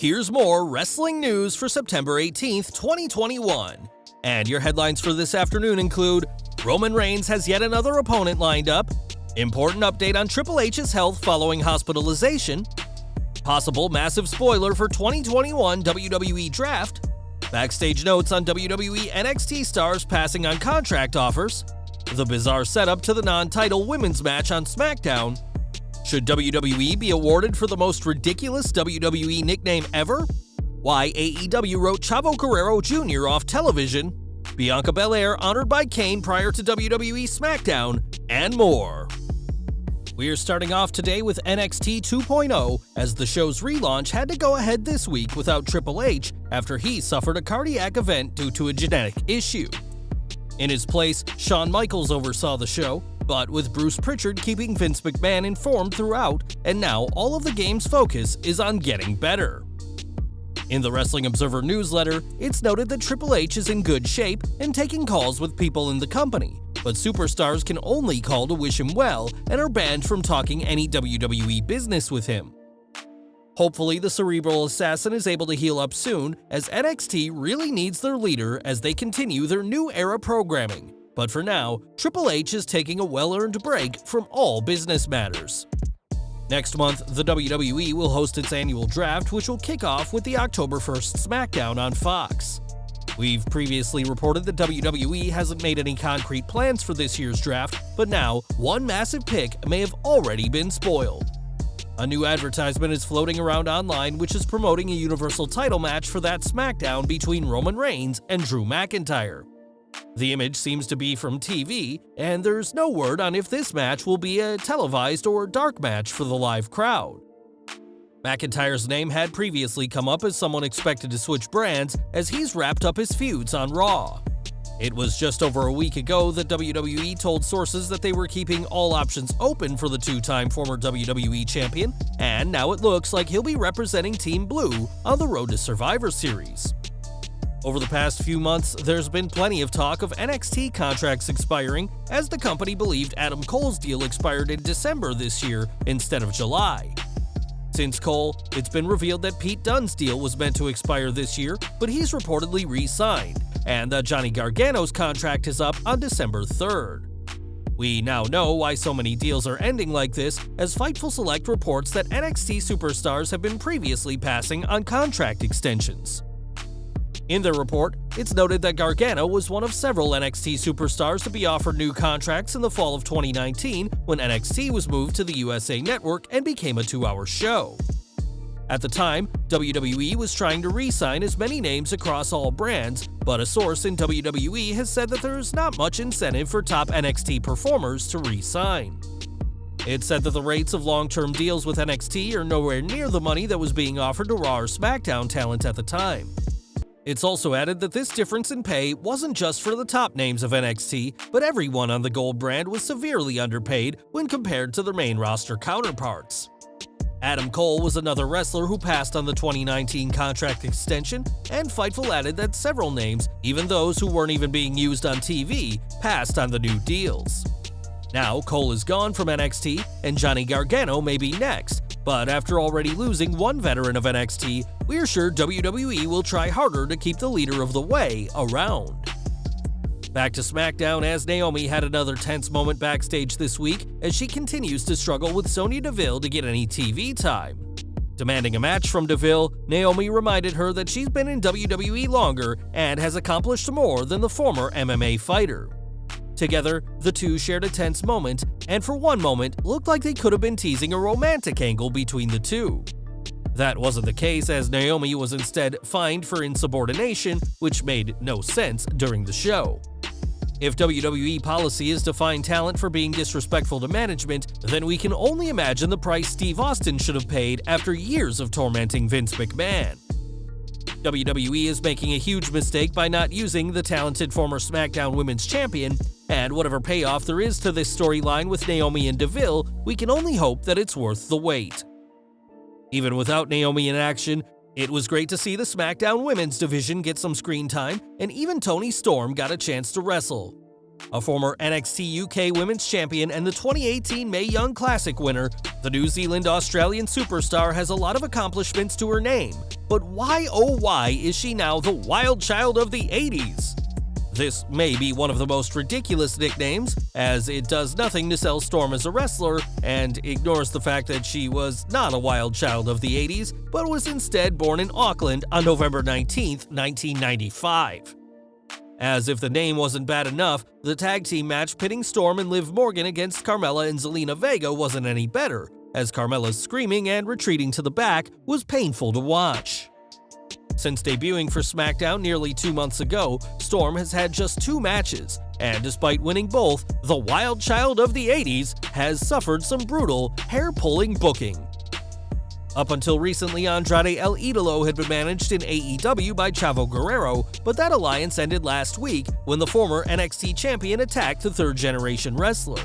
Here's more wrestling news for September 18th, 2021. And your headlines for this afternoon include Roman Reigns has yet another opponent lined up, important update on Triple H's health following hospitalization, possible massive spoiler for 2021 WWE Draft, backstage notes on WWE NXT stars passing on contract offers, the bizarre setup to the non-title women's match on Smackdown, should WWE be awarded for the most ridiculous WWE nickname ever? Why AEW wrote Chavo Guerrero Jr. off television? Bianca Belair honored by Kane prior to WWE Smackdown, and more. We are starting off today with NXT 2.0, as the show's relaunch had to go ahead this week without Triple H after he suffered a cardiac event due to a genetic issue. In his place, Shawn Michaels oversaw the show, but with Bruce Pritchard keeping Vince McMahon informed throughout, and now all of the game's focus is on getting better. In the Wrestling Observer newsletter, it's noted that Triple H is in good shape and taking calls with people in the company, but superstars can only call to wish him well and are banned from talking any WWE business with him. Hopefully, the cerebral assassin is able to heal up soon, as NXT really needs their leader as they continue their new era programming. But for now, Triple H is taking a well-earned break from all business matters. Next month, the WWE will host its annual draft, which will kick off with the October 1st Smackdown on Fox. We've previously reported that WWE hasn't made any concrete plans for this year's draft, but now, one massive pick may have already been spoiled. A new advertisement is floating around online which is promoting a Universal title match for that Smackdown between Roman Reigns and Drew McIntyre. The image seems to be from TV, and there's no word on if this match will be a televised or dark match for the live crowd. McIntyre's name had previously come up as someone expected to switch brands, as he's wrapped up his feuds on Raw. It was just over a week ago that WWE told sources that they were keeping all options open for the two-time former WWE champion, and now it looks like he'll be representing Team Blue on the road to Survivor Series. Over the past few months, there's been plenty of talk of NXT contracts expiring, as the company believed Adam Cole's deal expired in December this year instead of July. Since Cole, it's been revealed that Pete Dunne's deal was meant to expire this year, but he's reportedly re-signed, and that Johnny Gargano's contract is up on December 3rd. We now know why so many deals are ending like this, as Fightful Select reports that NXT superstars have been previously passing on contract extensions. In their report, it's noted that Gargano was one of several NXT superstars to be offered new contracts in the fall of 2019 when NXT was moved to the USA Network and became a 2-hour show. At the time, WWE was trying to re-sign as many names across all brands, but a source in WWE has said that there's not much incentive for top NXT performers to re-sign. It's said that the rates of long-term deals with NXT are nowhere near the money that was being offered to Raw or SmackDown talent at the time. It's also added that this difference in pay wasn't just for the top names of NXT, but everyone on the Gold brand was severely underpaid when compared to their main roster counterparts. Adam Cole was another wrestler who passed on the 2019 contract extension, and Fightful added that several names, even those who weren't even being used on TV, passed on the new deals. Now Cole is gone from NXT, and Johnny Gargano may be next, but after already losing one veteran of NXT, we're sure WWE will try harder to keep the leader of the way around. Back to Smackdown, as Naomi had another tense moment backstage this week as she continues to struggle with Sonya Deville to get any TV time. Demanding a match from Deville, Naomi reminded her that she's been in WWE longer and has accomplished more than the former MMA fighter. Together, the two shared a tense moment, and for one moment looked like they could have been teasing a romantic angle between the two. That wasn't the case, as Naomi was instead fined for insubordination, which made no sense during the show. If WWE policy is to fine talent for being disrespectful to management, then we can only imagine the price Steve Austin should have paid after years of tormenting Vince McMahon. WWE is making a huge mistake by not using the talented former SmackDown Women's Champion, and whatever payoff there is to this storyline with Naomi and Deville, we can only hope that it's worth the wait. Even without Naomi in action, it was great to see the SmackDown Women's division get some screen time, and even Toni Storm got a chance to wrestle. A former NXT UK Women's Champion and the 2018 Mae Young Classic winner, the New Zealand-Australian superstar has a lot of accomplishments to her name. But why, oh why, is she now the wild child of the 80s? This may be one of the most ridiculous nicknames, as it does nothing to sell Storm as a wrestler and ignores the fact that she was not a wild child of the 80s, but was instead born in Auckland on November 19, 1995. As if the name wasn't bad enough, the tag team match pitting Storm and Liv Morgan against Carmella and Zelina Vega wasn't any better, as Carmella's screaming and retreating to the back was painful to watch. Since debuting for Smackdown nearly 2 months ago, Storm has had just 2 matches, and despite winning both, the wild child of the 80s has suffered some brutal, hair-pulling booking. Up until recently, Andrade El Idolo had been managed in AEW by Chavo Guerrero, but that alliance ended last week when the former NXT champion attacked the third-generation wrestler.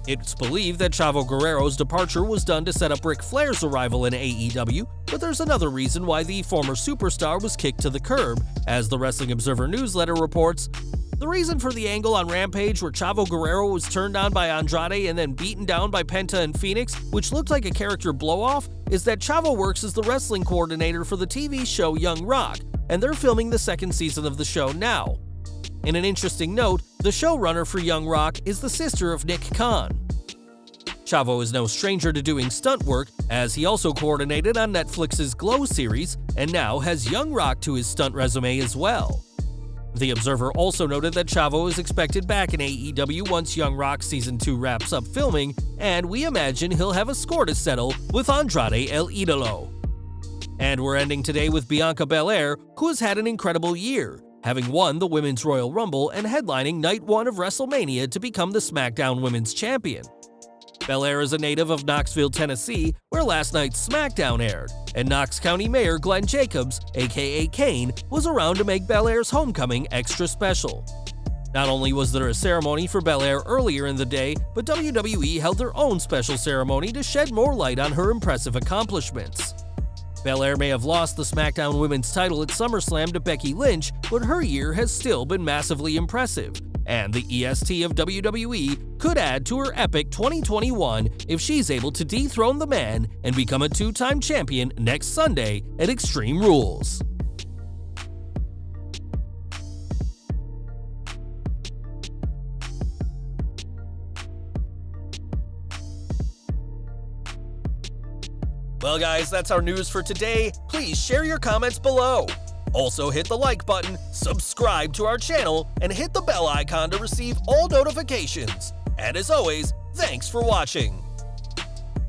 It's believed that Chavo Guerrero's departure was done to set up Ric Flair's arrival in AEW, but there's another reason why the former superstar was kicked to the curb. As the Wrestling Observer newsletter reports, the reason for the angle on Rampage where Chavo Guerrero was turned on by Andrade and then beaten down by Penta and Phoenix, which looked like a character blow-off, is that Chavo works as the wrestling coordinator for the TV show Young Rock, and they're filming the 2nd season of the show now. In an interesting note, the showrunner for Young Rock is the sister of Nick Khan. Chavo is no stranger to doing stunt work, as he also coordinated on Netflix's Glow series, and now has Young Rock to his stunt resume as well. The Observer also noted that Chavo is expected back in AEW once Young Rock Season 2 wraps up filming, and we imagine he'll have a score to settle with Andrade El Idolo. And we're ending today with Bianca Belair, who has had an incredible year, having won the Women's Royal Rumble and headlining Night 1 of WrestleMania to become the SmackDown Women's Champion. Belair is a native of Knoxville, Tennessee, where last night's Smackdown aired, and Knox County Mayor Glenn Jacobs, aka Kane, was around to make Belair's homecoming extra special. Not only was there a ceremony for Belair earlier in the day, but WWE held their own special ceremony to shed more light on her impressive accomplishments. Belair may have lost the SmackDown Women's title at SummerSlam to Becky Lynch, but her year has still been massively impressive, and the EST of WWE could add to her epic 2021 if she's able to dethrone the man and become a 2-time champion next Sunday at Extreme Rules. Well guys, that's our news for today. Please share your comments below. Also hit the like button, subscribe to our channel, and hit the bell icon to receive all notifications. And as always, thanks for watching.